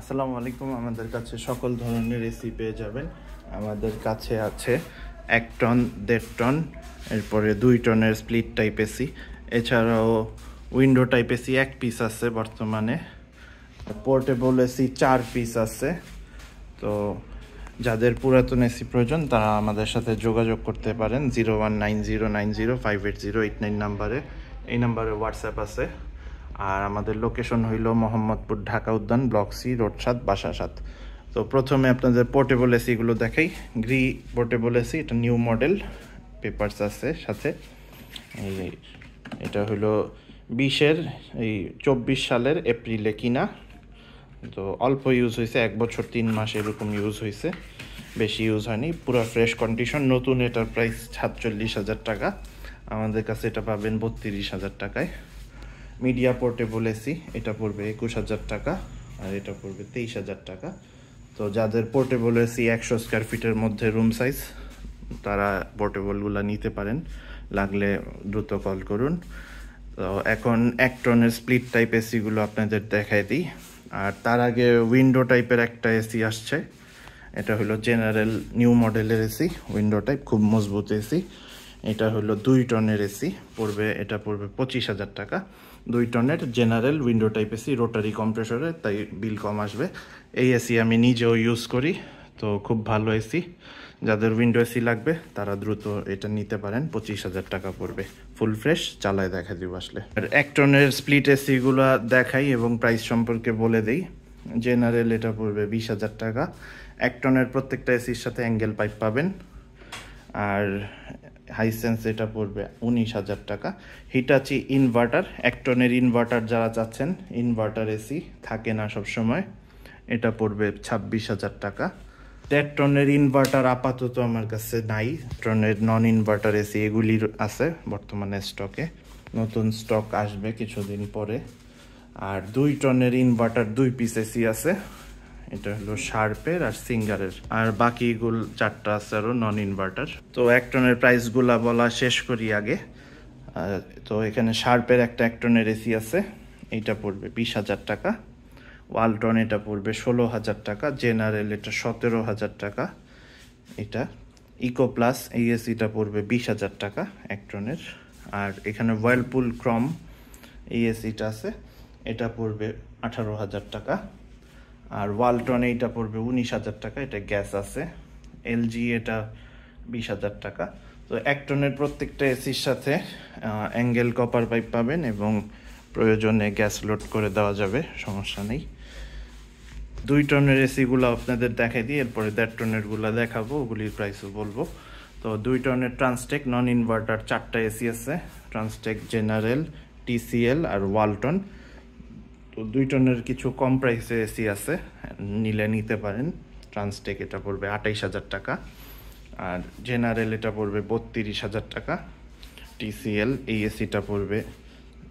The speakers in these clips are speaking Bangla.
আসসালামু আলাইকুম। আমাদের কাছে সকল ধরনের এসি পেয়ে যাবেন। আমাদের কাছে আছে 1 টন, 1.5 টন, এরপরে 2 টনের স্প্লিট টাইপ এসি। এছাড়াও উইন্ডো টাইপ এসি 1 পিস আছে বর্তমানে। পোর্টেবল এসি 4 পিস আছে। তো যাদের পুরাতন এসি প্রয়োজন তারা আমাদের সাথে যোগাযোগ করতে পারেন 019090580889 নাম্বারে। এই নাম্বারে হোয়াটসঅ্যাপ আছে। আর আমাদের লোকেশন হইল মোহাম্মদপুর, ঢাকা উদ্যান, ব্লক সি, রোড 7, বাসা 7। তো প্রথমে আপনাদের পোর্টেবল এসিগুলো দেখাই। গ্রি পোর্টেবল এসি, এটা নিউ মডেল, পেপারস আছে সাথে। এটা হলো 24 সালের এপ্রিলে কিনা। তো অল্প ইউজ হয়েছে, 1 বছর 3 মাস এরকম ইউজ হয়েছে, বেশি ইউজ হয়নি। পুরো ফ্রেশ কন্ডিশন। নতুন এটার প্রাইস 47,000 টাকা। আমাদের কাছে এটা পাবেন 32,000 টাকায়। মিডিয়া পোর্টেবল এসি, এটা পড়বে 21,000 টাকা, আর এটা পড়বে 23,000 টাকা। তো যাদের পোর্টেবল এসি 100 স্কোয়ার ফিটের মধ্যে রুম সাইজ, তারা পোর্টেবলগুলো নিতে পারেন। লাগলে দ্রুত কল করুন। তো এখন 1 টনের স্প্লিট টাইপ এসিগুলো আপনাদের দেখাই দিই। আর তার আগে উইন্ডো টাইপের একটা এসি আসছে। এটা হলো জেনারেল নিউ মডেলের এসি, উইন্ডো টাইপ, খুব মজবুত এসি। এটা হলো 2 টনের এসি, এটা পড়বে 25,000 টাকা। 2 টনের general window type AC, rotary কম্প্রেসরে, তাই বিল কম আসবে। এই এসি আমি নিজেও ইউজ করি, তো খুব ভালো এসি। যাদের উইন্ডো এসি লাগবে তারা দ্রুত এটা নিতে পারেন। 25,000 টাকা পড়বে, ফুল ফ্রেশ। চালায় দেখা দিব আসলে। আর 1 টনের স্প্লিট এসিগুলো দেখাই এবং প্রাইস সম্পর্কে বলে দিই। জেনারেল এটা পড়বে 20,000 টাকা। 1 টনের প্রত্যেকটা এসির সাথে অ্যাঙ্গেল পাইপ পাবেন। আর হাইসেন্স এটা পড়বে 19,000 টাকা। হিটাচি ইনভার্টার, 1 টনের ইনভার্টার যারা চাচ্ছেন, ইনভার্টার এসি থাকে না সব সময়, এটা পড়বে 26,000 টাকা। 1.5 টনের ইনভার্টার আপাতত আমার কাছে নাই। টনের নন ইনভার্টার এসি এগুলির আছে বর্তমানে স্টকে, নতুন স্টক আসবে কিছুদিন পরে। আর 2 টনের ইনভার্টার 2 পিস এসি আছে, এটা হলো শার্পের আর সিঙ্গারের। আর বাকিগুলো 4টা আছে আরও নন ইনভার্টার। তো 1 টনের প্রাইসগুলা বলা শেষ করি আগে। তো এখানে শার্পের একটা 1 টনের এসি আছে, এইটা পড়বে 20,000 টাকা। ওয়ালটন এটা পড়বে 16,000 টাকা। জেনারেল এটা 17,000 টাকা। এটা ইকো প্লাস এই এসিটা পড়বে 20,000 টাকা 1 টনের। আর এখানে ওয়ার্লপুল ক্রম এই এসিটা আছে, এটা পড়বে 18,000 টাকা। আর ওয়ালটন এইটা পড়বে 19,000 টাকা, এটা গ্যাস আছে। এলজি এটা 20,000 টাকা। তো 1 টনের প্রত্যেকটা এসির সাথে অ্যাঙ্গেল কপার পাইপ পাবেন এবং প্রয়োজনে গ্যাস লোড করে দেওয়া যাবে, সমস্যা নেই। 2 টনের এসিগুলো আপনাদের দেখাই দিই, এরপরে 1.5 টনেরগুলো দেখাবো, ওগুলির প্রাইসও বলবো। তো 2 টনের ট্রান্সটেক নন ইনভার্টার 4টা এসি আছে, ট্রান্সটেক, জেনারেল, টিসিএল আর ওয়ালটন। তো 2 টনের কিছু কম প্রাইসে এসি আছে, নিলে নিতে পারেন। ট্রান্সটেক এটা পড়বে 28,000 টাকা। আর জেনারেল এটা পড়বে 32,000 টাকা। টিসিএল এই এসিটা পড়বে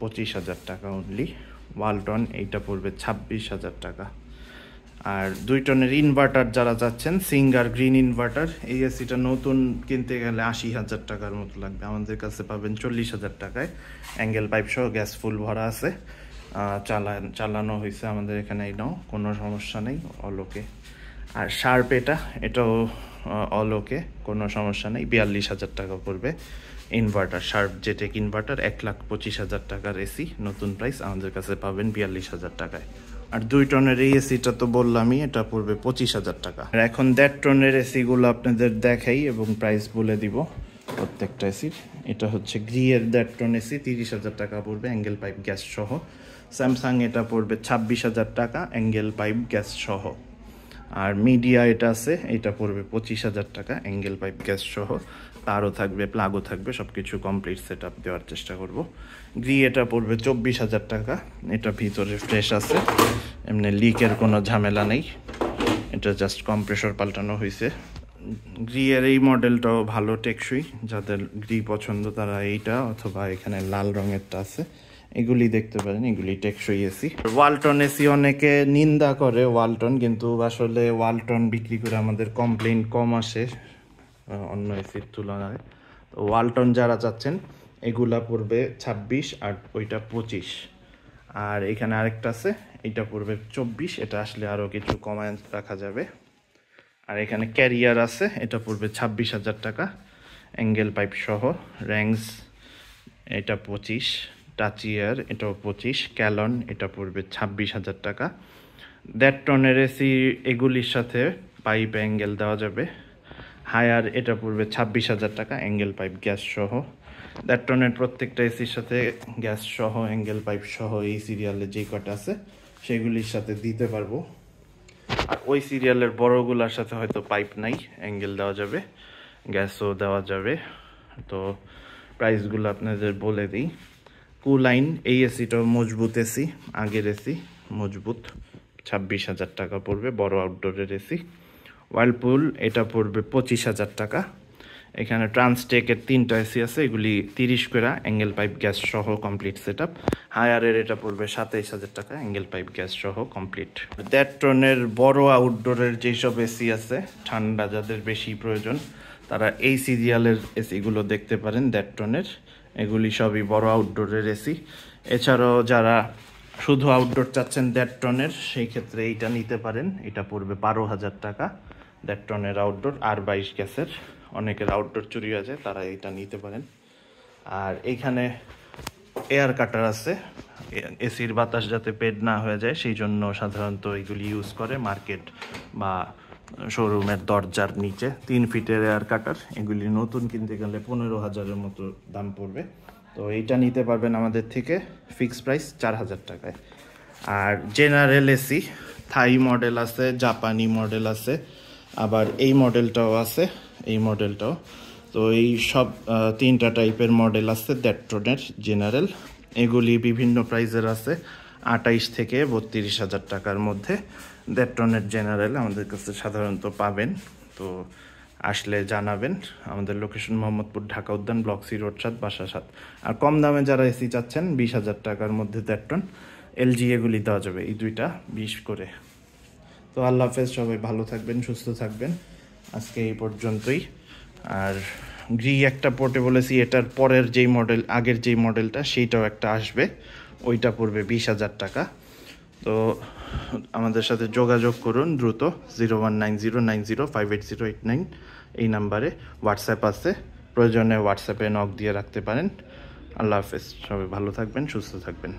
25,000 টাকা অনলি। ওয়ালটন এইটা পড়বে 26,000 টাকা। আর 2 টনের ইনভার্টার যারা যাচ্ছেন, সিঙ্গার গ্রিন ইনভার্টার, এই এসিটা নতুন কিনতে গেলে 80,000 টাকার মতো লাগবে। আমাদের কাছে পাবেন 40,000 টাকায়, অ্যাঙ্গেল পাইপ সহ, গ্যাস ফুল ভরা আছে, চালানো হয়েছে আমাদের এখানে, এটাও কোনো সমস্যা নেই, অলোকে। আর শার্প এটাও অলোকে, কোনো সমস্যা নেই। 42,000 টাকা পড়বে ইনভার্টার, শার্প জেটেক ইনভার্টার, 1,25,000 টাকার এসি, নতুন প্রাইস আমাদের কাছে পাবেন 42,000 টাকায়। আর 2 টনের এই এসিটা তো বললামই, এটা পড়বে 25,000 টাকা। আর এখন 1.5 টনের এসিগুলো আপনাদের দেখাই এবং প্রাইস বলে দিব প্রত্যেকটা এসির। এটা হচ্ছে গ্রিয়ের 1.5 টন এসি, 30,000 টাকা পড়বে, অ্যাঙ্গেল পাইপ গ্যাস সহ। স্যামসাং এটা পড়বে 26,000 টাকা, অ্যাঙ্গেল পাইপ গ্যাস সহ। আর মিডিয়া এটা আছে, এটা পড়বে 25,000 টাকা, অ্যাঙ্গেল পাইপ গ্যাস সহ। তারও থাকবে, প্লাগও থাকবে, সব কিছু কমপ্লিট সেট আপ দেওয়ার চেষ্টা করব। গ্রি এটা পড়বে 24,000 টাকা, এটা ভিতরে ফ্রেশ আছে, এমনি লিকের কোনো ঝামেলা নেই, এটা জাস্ট কম্প্রেসর পাল্টানো হয়েছে। গ্রিয়ের এই মডেলটাও ভালো, টেকসই। যাদের গ্রি পছন্দ তারা এইটা, অথবা এখানে লাল রঙেরটা আছে, এগুলি দেখতে পারেন, এগুলি টেকসই এসি। ওয়ালটন এসি অনেকে নিন্দা করে ওয়ালটন, কিন্তু আসলে ওয়ালটন বিক্রি করে আমাদের কমপ্লেইন কম আসে অন্য এসির তুলনায়। তো ওয়ালটন যারা চাচ্ছেন, এগুলা পড়বে 26 আর ওইটা 25। আর এখানে আরেকটা আছে, এটা পড়বে 24, এটা আসলে আরও কিছু কমায় রাখা যাবে। আর এখানে ক্যারিয়ার আছে, এটা পড়বে 26,000 টাকা অ্যাঙ্গেল পাইপ সহ। র্যাংস এটা 25, টাচিয়ার এটাও 25, ক্যালন এটা পড়বে 26,000 টাকা। 1.5 টনের এসি এগুলির সাথে পাইপ অ্যাঙ্গেল দেওয়া যাবে। হায়ার এটা পড়বে 26,000 টাকা অ্যাঙ্গেল পাইপ গ্যাস সহ। 1.5 টনের প্রত্যেকটা এসির সাথে গ্যাস সহ অ্যাঙ্গেল পাইপ সহ এই সিরিয়ালে যেই কটা আছে সেগুলির সাথে দিতে পারবো। আর ওই সিরিয়ালের বড়গুলোর সাথে হয়তো পাইপ নাই, অ্যাঙ্গেল দেওয়া যাবে, গ্যাসও দেওয়া যাবে। তো প্রাইসগুলো আপনাদের বলে দিই। কুলাইন এই এসিটাও মজবুত এসি, আগের এসি মজবুত, 26,000 টাকা পড়বে, বড় আউটডোরের এসি। ওয়ার্লপুল এটা পড়বে 25,000 টাকা। এখানে ট্রান্সটেকের 3টা এসি আছে, এগুলি 30 করে অ্যাঙ্গেল পাইপ গ্যাস সহ কমপ্লিট সেট আপ। হায়ারের এটা পড়বে 27,000 টাকা অ্যাঙ্গেল পাইপ গ্যাস সহ কমপ্লিট। 1.5 টনের বড় আউটডোরের যেসব এসি আছে, ঠান্ডা যাদের বেশি প্রয়োজন, তারা এই সিরিয়ালের এসিগুলো দেখতে পারেন 1.5 টনের। এগুলি সবই বড় আউটডোরের এসি। এছাড়াও যারা শুধু আউটডোর চাচ্ছেন 1.5 টনের, সেই ক্ষেত্রে এইটা নিতে পারেন, এটা পড়বে 12,000 টাকা 1.5 টনের আউটডোর আর 22 গ্যাসের। অনেকের আউটডোর চুরি হয়ে যায়, তারা এটা নিতে পারেন। আর এইখানে এয়ার কাটার আছে, এসির বাতাস যাতে পেড না হয়ে যায় সেই জন্য সাধারণত এগুলি ইউজ করে মার্কেট বা শোরুমের দরজার নিচে। 3 ফিটের এয়ার কাটার, এগুলি নতুন কিনতে গেলে 15,000-এর মতো দাম পড়বে। তো এইটা নিতে পারবেন আমাদের থেকে, ফিক্সড প্রাইস 4,000 টাকায়। আর জেনারেল এসি থাই মডেল আছে, জাপানি মডেল আছে, আবার এই মডেলটাও আছে, এই মডেলটাও। তো এই সব 3টা টাইপের মডেল আছে 1.5 টনের জেনারেল। এগুলি বিভিন্ন প্রাইসের আছে, 28 থেকে 32,000 টাকার মধ্যে 1.5 টনের জেনারেল আমাদের কাছে সাধারণত পাবেন। তো আসলে জানাবেন। আমাদের লোকেশন মোহাম্মদপুর, ঢাকা উদ্যান, ব্লক সি, রোড 7, বাসা 7। আর কম দামে যারা এসি চাচ্ছেন 20,000 টাকার মধ্যে 1.5 টন এলজি এগুলি দেওয়া যাবে, এই দুইটা 20 করে। তো আল্লাহ হাফেজ, সবাই ভালো থাকবেন, সুস্থ থাকবেন। আজকে এই পর্যন্তই। আর গ্রি একটা পোর্টেবল এসি, এটার পরের যেই মডেল, আগের যেই মডেলটা সেইটাও একটা আসবে, ওইটা পড়বে 20,000 টাকা। তো আমাদের সাথে যোগাযোগ করুন দ্রুত, 0190905808 এই নাম্বারে। হোয়াটসঅ্যাপ আছে, প্রয়োজনে হোয়াটসঅ্যাপে নক দিয়ে রাখতে পারেন। আল্লাহ হাফেজ, সবাই ভালো থাকবেন, সুস্থ থাকবেন।